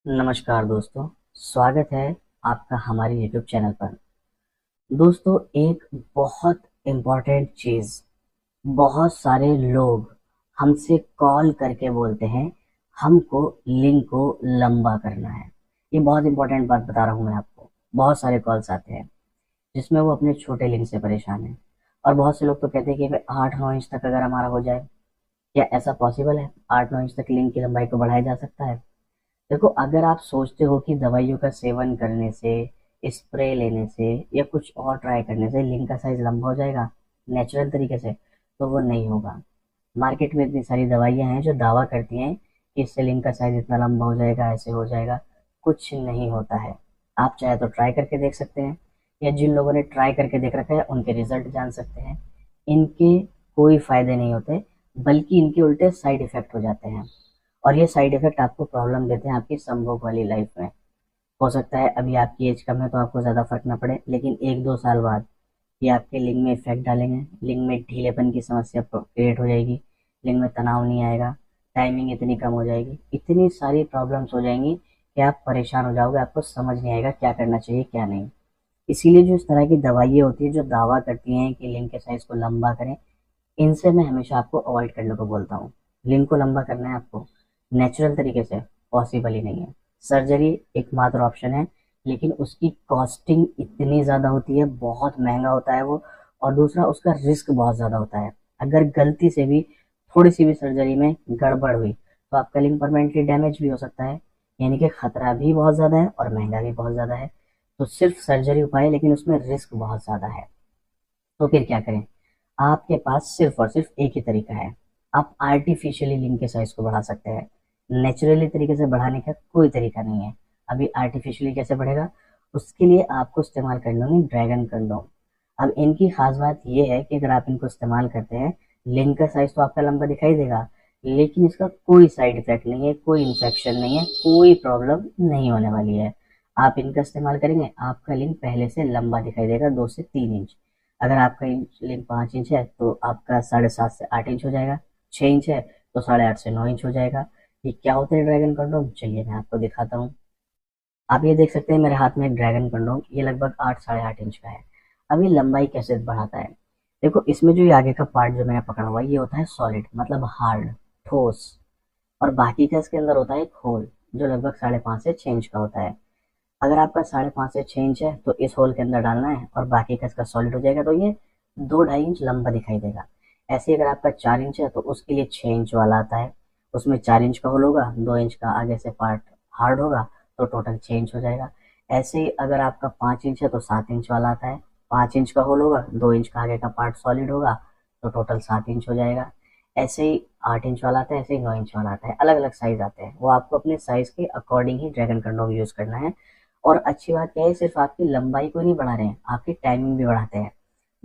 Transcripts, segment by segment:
नमस्कार दोस्तों, स्वागत है आपका हमारे YouTube चैनल पर। दोस्तों, एक बहुत इम्पोर्टेंट चीज़, बहुत सारे लोग हमसे कॉल करके बोलते हैं हमको लिंक को लंबा करना है। ये बहुत इम्पोर्टेंट बात बता रहा हूँ मैं आपको। बहुत सारे कॉल्स आते हैं जिसमें वो अपने छोटे लिंक से परेशान है, और बहुत से लोग तो कहते हैं कि भाई 8-9 इंच तक अगर हमारा हो जाए, क्या ऐसा पॉसिबल है? 8-9 इंच तक लिंक की लंबाई को बढ़ाया जा सकता है? देखो, अगर आप सोचते हो कि दवाइयों का सेवन करने से, स्प्रे लेने से या कुछ और ट्राई करने से लिंग का साइज लंबा हो जाएगा नेचुरल तरीके से, तो वो नहीं होगा। मार्केट में इतनी सारी दवाइयां हैं जो दावा करती हैं कि इससे लिंग का साइज इतना लंबा हो जाएगा, ऐसे हो जाएगा। कुछ नहीं होता है। आप चाहे तो ट्राई करके देख सकते हैं, या जिन लोगों ने ट्राई करके देख रखा है उनके रिजल्ट जान सकते हैं। इनके कोई फायदे नहीं होते, बल्कि इनके उल्टे साइड इफेक्ट हो जाते हैं। और ये साइड इफेक्ट आपको प्रॉब्लम देते हैं आपकी संभोग वाली लाइफ में। हो सकता है अभी आपकी एज कम है तो आपको ज़्यादा फर्क ना पड़े, लेकिन 1-2 साल बाद ये आपके लिंग में इफेक्ट डालेंगे। लिंग में ढीलेपन की समस्या क्रिएट हो जाएगी, लिंग में तनाव नहीं आएगा, टाइमिंग इतनी कम हो जाएगी, इतनी सारी प्रॉब्लम्स हो जाएंगी कि आप परेशान हो जाओगे। आपको समझ नहीं आएगा क्या करना चाहिए क्या नहीं। इसीलिए जो इस तरह की दवाइयाँ होती है जो दावा करती हैं कि लिंग के साइज को लंबा करें, इनसे मैं हमेशा आपको अवॉइड करने को बोलता हूँ। लिंग को लंबा करना है आपको नेचुरल तरीके से, पॉसिबल ही नहीं है। सर्जरी एकमात्र ऑप्शन है, लेकिन उसकी कॉस्टिंग इतनी ज़्यादा होती है, बहुत महंगा होता है वो। और दूसरा, उसका रिस्क बहुत ज़्यादा होता है। अगर गलती से भी थोड़ी सी भी सर्जरी में गड़बड़ हुई तो आपका लिंग परमानेंटली डैमेज भी हो सकता है। यानी कि खतरा भी बहुत ज़्यादा है और महंगा भी बहुत ज़्यादा है। तो सिर्फ सर्जरी उपाय है, लेकिन उसमें रिस्क बहुत ज़्यादा है। तो फिर क्या करें? आपके पास सिर्फ और सिर्फ एक ही तरीका है। आप आर्टिफिशियली लिंग के साइज को बढ़ा सकते हैं। नेचुरली तरीके से बढ़ाने का कोई तरीका नहीं है। अभी आर्टिफिशियली कैसे बढ़ेगा? उसके लिए आपको इस्तेमाल करना होंगे ड्रैगन कंडोम। अब इनकी खास बात यह है कि अगर आप इनको इस्तेमाल करते हैं, लिंग का साइज तो आपका लंबा दिखाई देगा, लेकिन इसका कोई साइड इफेक्ट नहीं है, कोई इन्फेक्शन नहीं है, कोई प्रॉब्लम नहीं होने वाली है। आप इनका इस्तेमाल करेंगे, आपका लिंग पहले से लंबा दिखाई देगा, 2 से 3 इंच। अगर आपका लिंग 5 इंच है तो आपका 7.5 से 8 इंच हो जाएगा। 6 इंच है तो 8.5 से 9 इंच हो जाएगा। ये क्या होता है ड्रैगन कंडोम? चलिए मैं आपको दिखाता हूँ। आप ये देख सकते हैं मेरे हाथ में एक ड्रैगन कंडोम, ये लगभग 8-8.5 इंच का है। अब ये लंबाई कैसे बढ़ाता है? देखो, इसमें जो ये आगे का पार्ट जो मैंने पकड़ा हुआ है, ये होता है सॉलिड, मतलब हार्ड, ठोस। और बाकी का इसके अंदर होता है एक होल, जो लगभग 5.5 से 6 इंच का होता है। अगर आपका 5.5 से 6 इंच है तो इस होल के अंदर डालना है, और बाकी का इसका सॉलिड हो जाएगा, तो ये 2-2.5 इंच लंबा दिखाई देगा। ऐसे ही अगर आपका 4 इंच है तो उसके लिए 6 इंच वाला आता है। उसमें 4 इंच का होल होगा, 2 इंच का आगे से पार्ट हार्ड होगा, तो टोटल 6 इंच हो जाएगा। ऐसे ही अगर आपका 5 इंच है तो 7 इंच वाला आता है। 5 इंच का होल होगा, 2 इंच का आगे का पार्ट सॉलिड होगा, तो टोटल 7 इंच हो जाएगा। ऐसे ही 8 इंच वाला आता है, ऐसे ही 9 इंच वाला आता है। अलग अलग साइज आते हैं, वो आपको अपने साइज के अकॉर्डिंग ही ड्रैगन कंडोम यूज करना है। और अच्छी बात क्या है, सिर्फ आपकी लंबाई को नहीं बढ़ा रहे हैं, आपकी टाइमिंग भी बढ़ाते हैं।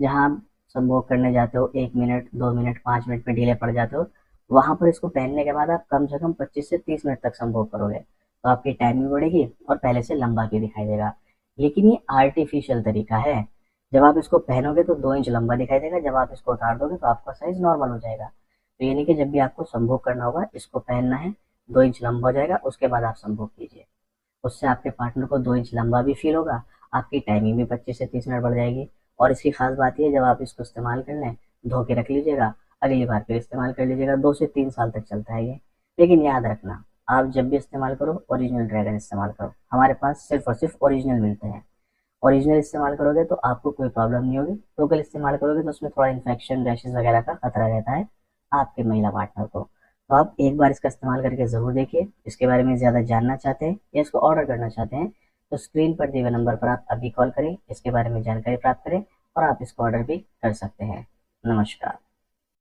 जहाँ आप संभोग करने जाते हो 1 मिनट, 2 मिनट, 5 मिनट में ढीले पड़ जाते हो, वहां पर इसको पहनने के बाद आप कम से कम 25 से 30 मिनट तक संभोग करोगे, तो आपकी टाइमिंग बढ़ेगी और पहले से लंबा भी दिखाई देगा। लेकिन ये आर्टिफिशियल तरीका है। जब आप इसको पहनोगे तो 2 इंच लंबा दिखाई देगा, जब आप इसको उतार दोगे तो आपका साइज नॉर्मल हो जाएगा। तो यानी कि जब भी आपको संभोग करना होगा, इसको पहनना है, 2 इंच लंबा हो जाएगा, उसके बाद आप संभोग कीजिए। उससे आपके पार्टनर को 2 इंच लंबा भी फील होगा, आपकी टाइमिंग भी 25 से 30 मिनट बढ़ जाएगी। और इसकी खास बात यह, जब आप इसको इस्तेमाल कर लें, धो के रख लीजिएगा, अगली बार फिर इस्तेमाल कर लीजिएगा। 2 से 3 साल तक चलता है ये। लेकिन याद रखना, आप जब भी इस्तेमाल करो ओरिजिनल ड्रैगन इस्तेमाल करो। हमारे पास सिर्फ और सिर्फ ओरिजिनल मिलते हैं। ओरिजिनल इस्तेमाल करोगे तो आपको कोई प्रॉब्लम नहीं होगी। लोकल इस्तेमाल करोगे तो उसमें थोड़ा इन्फेक्शन, रैशेज वगैरह का खतरा रहता है आपके महिला पार्टनर को। तो आप एक बार इसका इस्तेमाल करके ज़रूर देखिए। इसके बारे में ज़्यादा जानना चाहते हैं या इसको ऑर्डर करना चाहते हैं, तो स्क्रीन पर दिए हुए नंबर पर आप अभी कॉल करें, इसके बारे में जानकारी प्राप्त करें, और आप इसको ऑर्डर भी कर सकते हैं। नमस्कार।